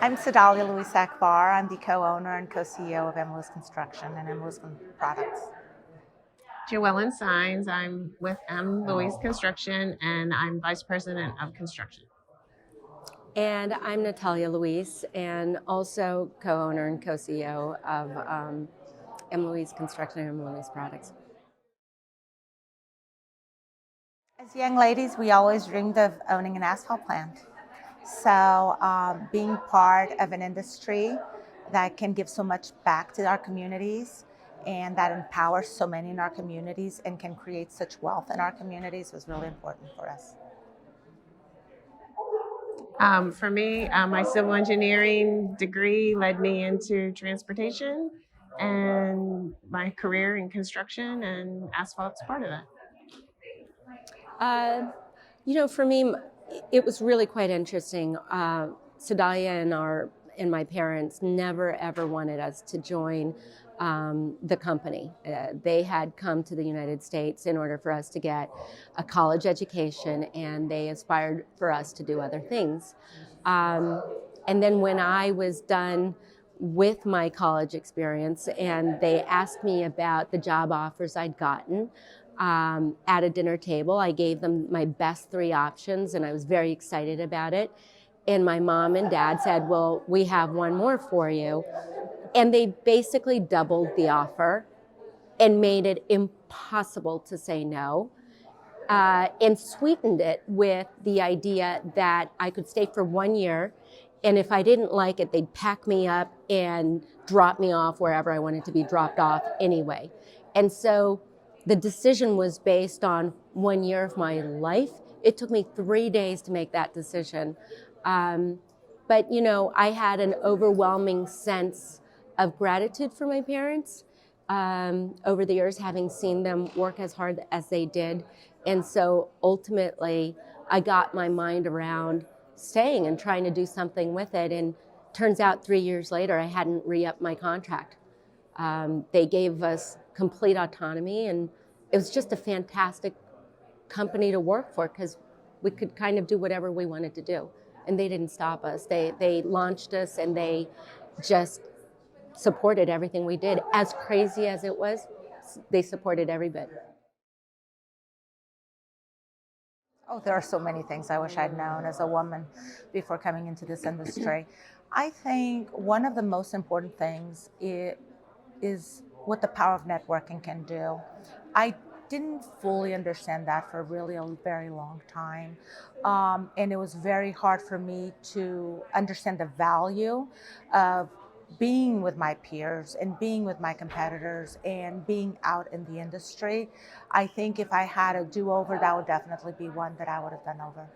I'm Cidalia Luis-Akbar. I'm the co-owner and co-CEO of Luis Construction and Luis Products. Joellen Signs. I'm with Luis Construction, and I'm Vice President of Construction. And I'm Natalia Luis, and also co-owner and co-CEO of Luis Construction and Luis Products. As young ladies, we always dreamed of owning an asphalt plant. So being part of an industry that can give so much back to our communities and that empowers so many in our communities and can create such wealth in our communities was really important for us. For me, my civil engineering degree led me into transportation, and my career in construction and asphalt's part of that. For me, it was really quite interesting. Cidalia and my parents never ever wanted us to join the company. They had come to the United States in order for us to get a college education, and they aspired for us to do other things. And then when I was done with my college experience and they asked me about the job offers I'd gotten, at a dinner table, I gave them my best 3 options, and I was very excited about it. And my mom and dad said, well, we have one more for you. And they basically doubled the offer and made it impossible to say no, and sweetened it with the idea that I could stay for 1 year, and if I didn't like it, they'd pack me up and drop me off wherever I wanted to be dropped off anyway. And so the decision was based on 1 year of my life. It took me 3 days to make that decision. But I had an overwhelming sense of gratitude for my parents over the years, having seen them work as hard as they did. And so ultimately, I got my mind around staying and trying to do something with it. And turns out 3 years later, I hadn't re-upped my contract. They gave us complete autonomy, and it was just a fantastic company to work for because we could kind of do whatever we wanted to do, and they didn't stop us. They launched us, and they just supported everything we did. As crazy as it was, they supported every bit. Oh, there are so many things I wish I'd known as a woman before coming into this industry. I think one of the most important things is what the power of networking can do. I didn't fully understand that for really a very long time. And it was very hard for me to understand the value of being with my peers and being with my competitors and being out in the industry. I think if I had a do-over, that would definitely be one that I would have done over.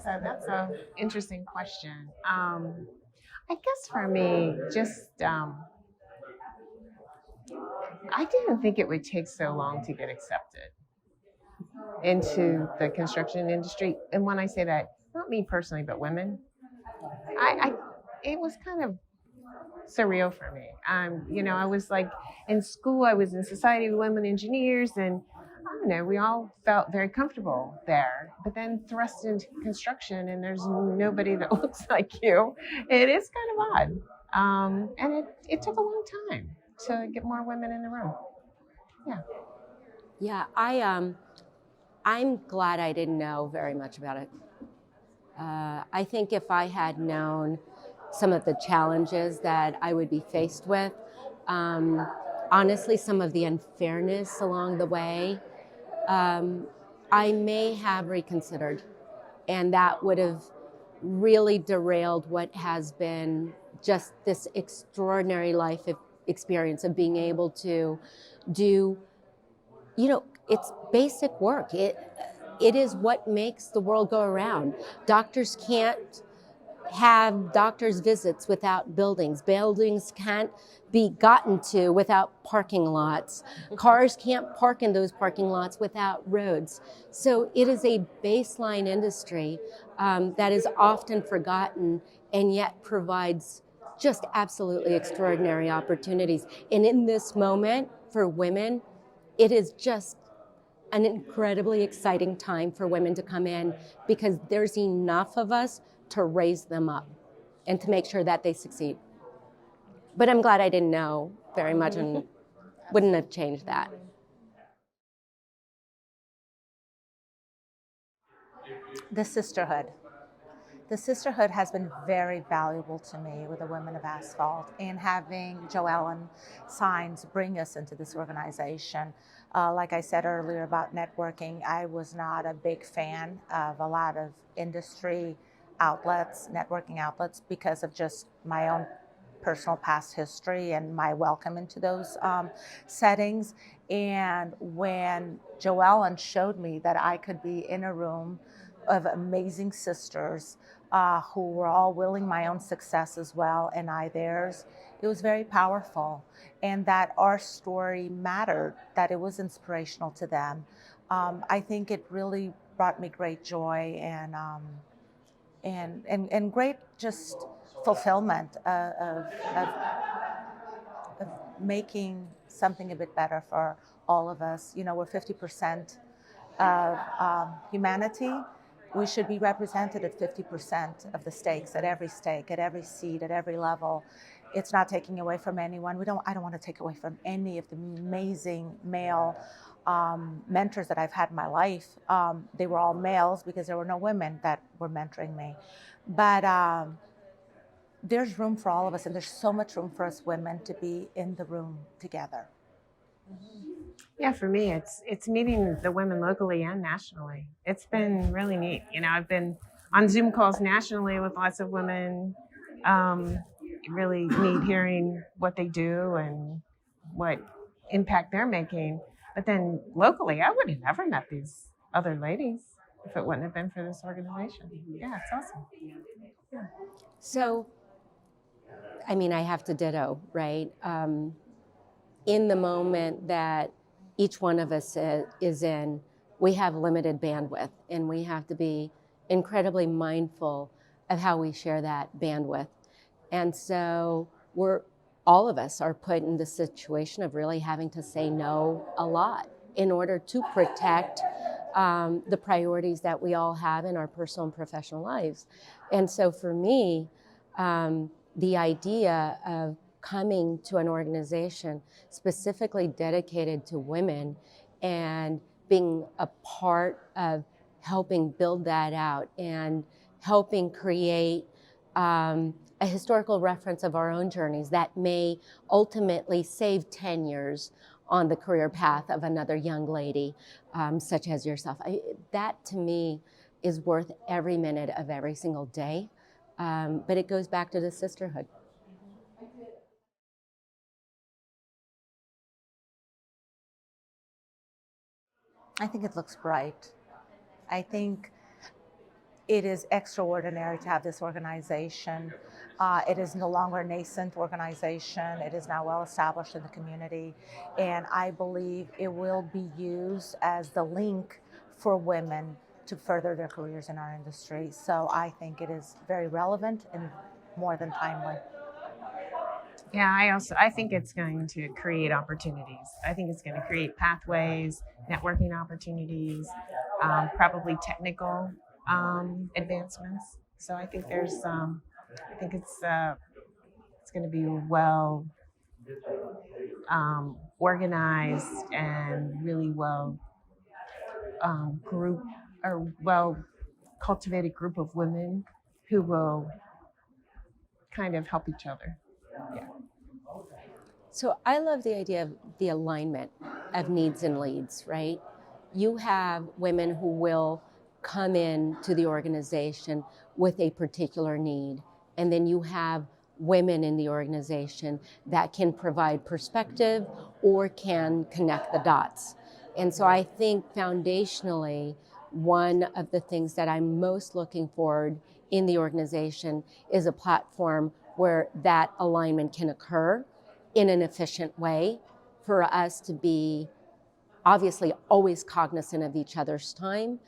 So that's an interesting question. I guess for me, just I didn't think it would take so long to get accepted into the construction industry. And when I say that, not me personally, but women, it was kind of surreal for me. I was like in school, I was in Society of Women Engineers, and I don't know, we all felt very comfortable there. But then thrust into construction, and there's nobody that looks like you. It is kind of odd. And it took a long time to get more women in the room. Yeah. Yeah, I'm glad I didn't know very much about it. I think if I had known some of the challenges that I would be faced with, honestly, some of the unfairness along the way, I may have reconsidered, and that would have really derailed what has been just this extraordinary life experience of being able to do, it's basic work. It is what makes the world go around. Doctors can't have doctors' visits without buildings. Buildings can't be gotten to without parking lots. Cars can't park in those parking lots without roads. So it is a baseline industry that is often forgotten and yet provides just absolutely extraordinary opportunities. And in this moment for women, it is just an incredibly exciting time for women to come in because there's enough of us to raise them up and to make sure that they succeed. But I'm glad I didn't know very much and wouldn't have changed that. The sisterhood. The sisterhood has been very valuable to me with the Women of Asphalt, and having Joellen Signs bring us into this organization. Like I said earlier about networking, I was not a big fan of a lot of industry outlets, networking outlets, because of just my own personal past history and my welcome into those settings. And when Joellen showed me that I could be in a room of amazing sisters who were all willing my own success as well, and I theirs. It was very powerful, and that our story mattered, that it was inspirational to them. I think it really brought me great joy and great just fulfillment of making something a bit better for all of us. You know, we're 50% of humanity. We should be represented at 50% of the stakes, at every stake, at every seat, at every level. It's not taking away from anyone. I don't want to take away from any of the amazing male mentors that I've had in my life. They were all males because there were no women that were mentoring me. But there's room for all of us, and there's so much room for us women to be in the room together. Yeah, for me, it's meeting the women locally and nationally. It's been really neat. You know, I've been on Zoom calls nationally with lots of women. Really neat hearing what they do and what impact they're making. But then locally, I would have never met these other ladies if it wouldn't have been for this organization. Yeah, it's awesome. Yeah. So, I mean, I have to ditto, right? In the moment that each one of us is in, we have limited bandwidth, and we have to be incredibly mindful of how we share that bandwidth. And so all of us are put in the situation of really having to say no a lot in order to protect the priorities that we all have in our personal and professional lives. And so for me, the idea of coming to an organization specifically dedicated to women and being a part of helping build that out and helping create a historical reference of our own journeys that may ultimately save 10 years on the career path of another young lady such as yourself. That to me is worth every minute of every single day. But it goes back to the sisterhood. I think it looks bright. I think it is extraordinary to have this organization. It is no longer a nascent organization. It is now well established in the community. And I believe it will be used as the link for women to further their careers in our industry. So I think it is very relevant and more than timely. Yeah, I think it's going to create opportunities. I think it's going to create pathways, networking opportunities, probably technical advancements. So I think I think it's going to be well organized and really well group or well cultivated group of women who will kind of help each other. Yeah. So I love the idea of the alignment of needs and leads, right? You have women who will come in to the organization with a particular need, and then you have women in the organization that can provide perspective or can connect the dots. And so I think foundationally, one of the things that I'm most looking forward in the organization is a platform where that alignment can occur in an efficient way for us to be obviously always cognizant of each other's time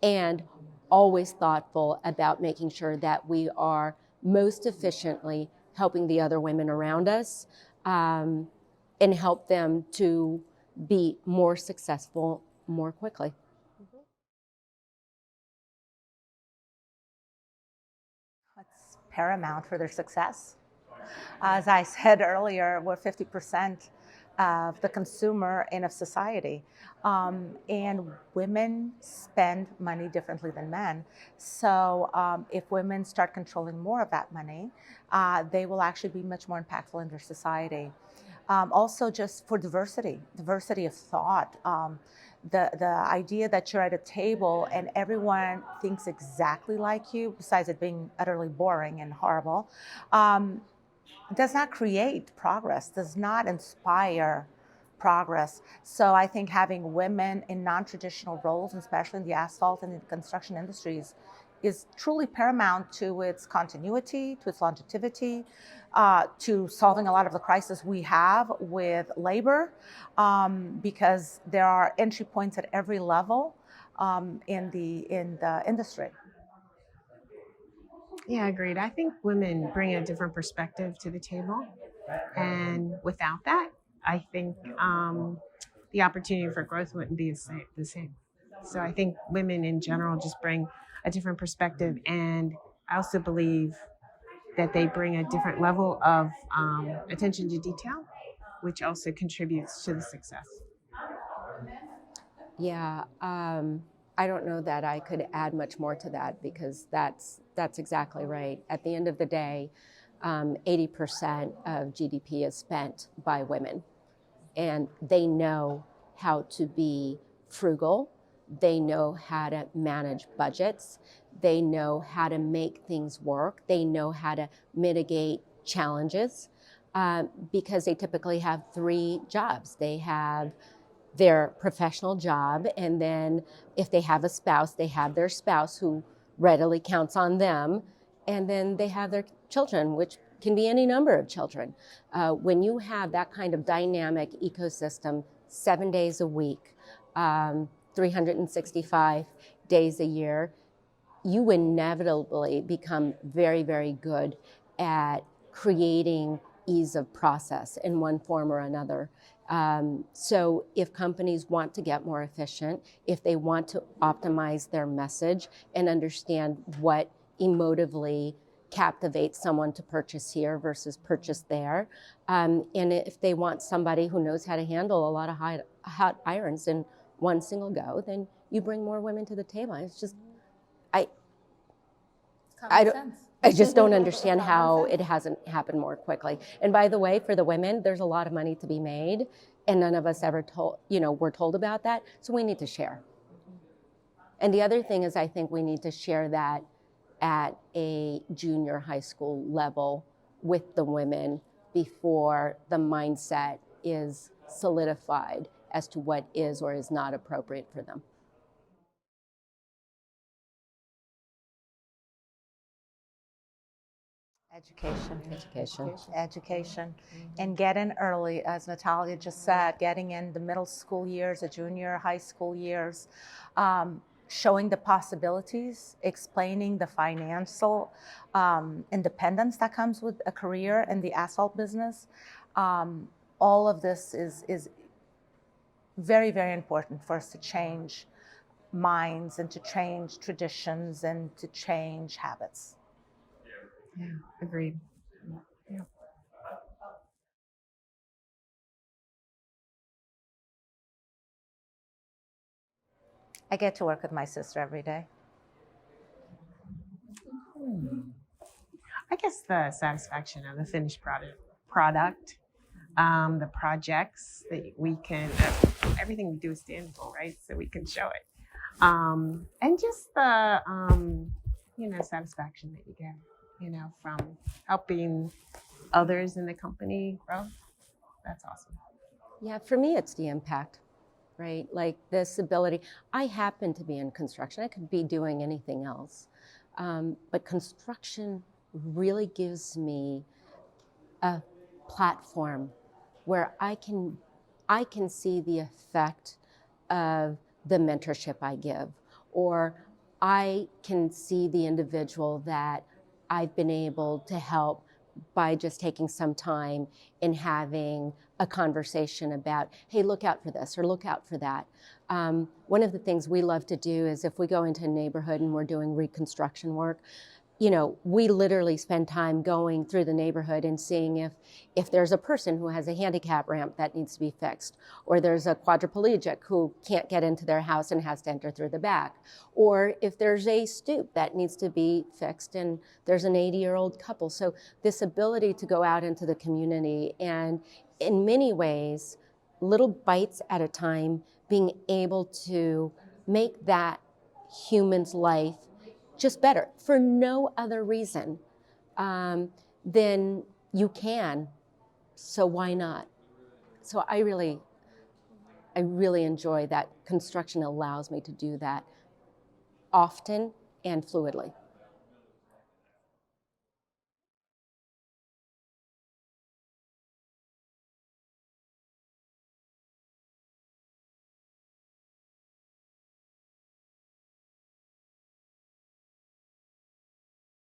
and always thoughtful about making sure that we are most efficiently helping the other women around us and help them to be more successful more quickly. It's paramount for their success. As I said earlier, we're 50% of the consumer and of society. And women spend money differently than men. So if women start controlling more of that money, they will actually be much more impactful in their society. Also, just for diversity of thought. The idea that you're at a table and everyone thinks exactly like you, besides it being utterly boring and horrible, does not create progress, does not inspire progress. So I think having women in non-traditional roles, especially in the asphalt and the construction industries, is truly paramount to its continuity, to its longevity, to solving a lot of the crisis we have with labor, because there are entry points at every level in the industry. Yeah, agreed. I think women bring a different perspective to the table. And without that, I think the opportunity for growth wouldn't be the same. So I think women in general just bring a different perspective. And I also believe that they bring a different level of attention to detail, which also contributes to the success. Yeah, I don't know that I could add much more to that, because that's exactly right. At the end of the day, 80% of GDP is spent by women, and they know how to be frugal. They know how to manage budgets. They know how to make things work. They know how to mitigate challenges, because they typically have three jobs. They have their professional job, and then if they have a spouse, they have their spouse who readily counts on them, and then they have their children, which can be any number of children. When you have that kind of dynamic ecosystem 7 days a week, 365 days a year, you inevitably become very, very good at creating ease of process in one form or another. So if companies want to get more efficient, if they want to optimize their message and understand what emotively captivates someone to purchase here versus purchase there, and if they want somebody who knows how to handle a lot of hot irons in one single go, then you bring more women to the table. It's just, I just don't understand how it hasn't happened more quickly. And by the way, for the women, there's a lot of money to be made, and none of us ever were told about that. So we need to share. And the other thing is, I think we need to share that at a junior high school level with the women before the mindset is solidified as to what is or is not appropriate for them. Education. And get in early, as Natalia just said, getting in the middle school years, the junior high school years, showing the possibilities, explaining the financial independence that comes with a career in the asphalt business. All of this is very, very important for us to change minds and to change traditions and to change habits. Yeah, agreed. Yeah. I get to work with my sister every day. I guess the satisfaction of the finished product, the projects that we can, everything we do is tangible, right? So we can show it. And just the, satisfaction that you get, from helping others in the company grow. That's awesome. Yeah, for me, it's the impact, right? Like this ability. I happen to be in construction. I could be doing anything else. But construction really gives me a platform where I can see the effect of the mentorship I give, or I can see the individual that I've been able to help by just taking some time and having a conversation about, hey, look out for this or look out for that. One of the things we love to do is if we go into a neighborhood and we're doing reconstruction work, we literally spend time going through the neighborhood and seeing if there's a person who has a handicap ramp that needs to be fixed, or there's a quadriplegic who can't get into their house and has to enter through the back, or if there's a stoop that needs to be fixed and there's an 80-year-old couple. So this ability to go out into the community and in many ways, little bites at a time, being able to make that human's life just better for no other reason than you can. So why not? So I really enjoy that construction allows me to do that often and fluidly.